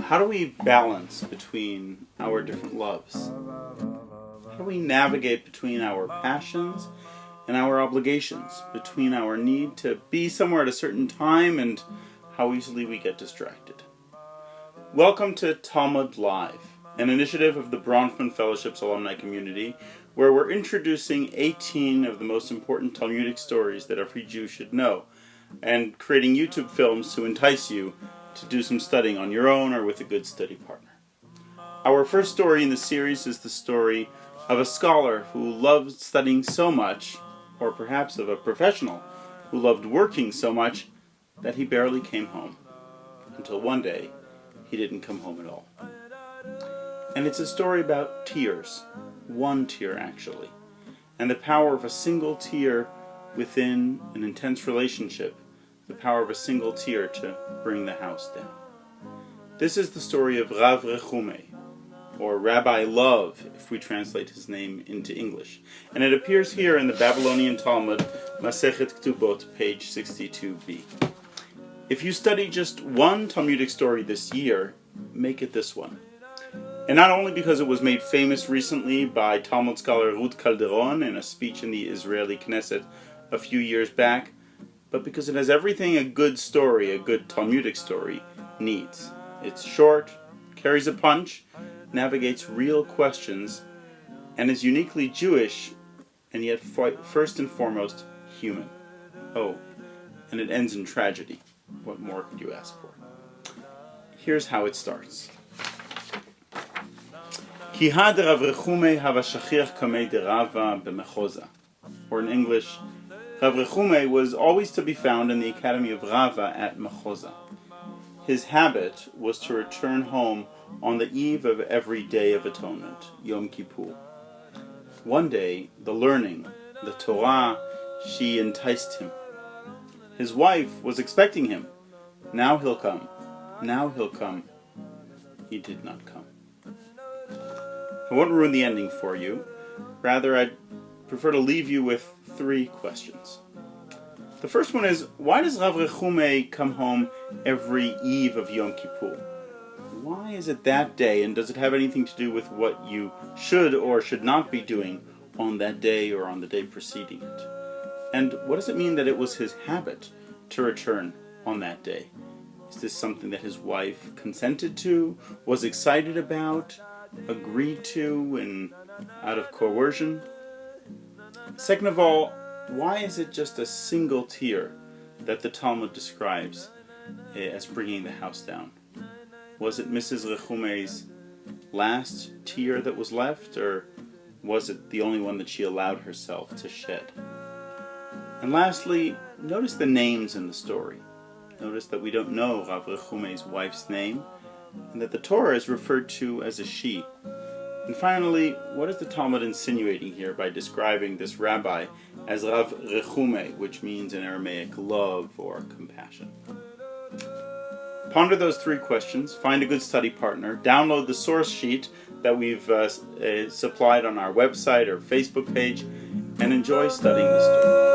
How do we balance between our different loves? How do we navigate between our passions and our obligations, between our need to be somewhere at a certain time and how easily we get distracted? Welcome to Talmud Live, an initiative of the Bronfman Fellowship's alumni community, where we're introducing 18 of the most important Talmudic stories that every Jew should know, and creating YouTube films to entice you to do some studying on your own or with a good study partner. Our first story in the series is the story of a scholar who loved studying so much, or perhaps of a professional who loved working so much, that he barely came home. Until one day, he didn't come home at all. And it's a story about tears, one tear actually, and the power of a single tear within an intense relationship, the power of a single tear to bring the house down. This is the story of Rav Rehumei, or Rabbi Love, if we translate his name into English. And it appears here in the Babylonian Talmud Masechet Ktubot, page 62b. If you study just one Talmudic story this year, make it this one. And not only because it was made famous recently by Talmud scholar Ruth Calderon in a speech in the Israeli Knesset a few years back, but because it has everything a good story, a good Talmudic story, needs. It's short, carries a punch, navigates real questions, and is uniquely Jewish, and yet first and foremost human. Oh, and it ends in tragedy. What more could you ask for? Here's how it starts. Ki had Rav Rehumei hava shachiach kamei de Rava b'mechoza. Or in English, Rav Rehumei was always to be found in the academy of Rava at Mechoza. His habit was to return home on the eve of every Day of Atonement, Yom Kippur. One day, the learning, the Torah, she enticed him. His wife was expecting him. Now he'll come. Now he'll come. He did not come. I won't ruin the ending for you. Rather, I'd prefer to leave you with three questions. The first one is, why does Rav Rehumei come home every eve of Yom Kippur? Why is it that day, and does it have anything to do with what you should or should not be doing on that day or on the day preceding it? And what does it mean that it was his habit to return on that day? Is this something that his wife consented to, was excited about, agreed to, and out of coercion? Second of all, why is it just a single tear that the Talmud describes as bringing the house down? Was it Mrs. Rehumei's last tear that was left, or was it the only one that she allowed herself to shed? And lastly, notice the names in the story. Notice that we don't know Rav Rehumei's wife's name, and that the Torah is referred to as a she. And finally, what is the Talmud insinuating here by describing this rabbi as Rav Rehumei, which means in Aramaic love or compassion? Ponder those three questions, find a good study partner, download the source sheet that we've supplied on our website or Facebook page, and enjoy studying the story.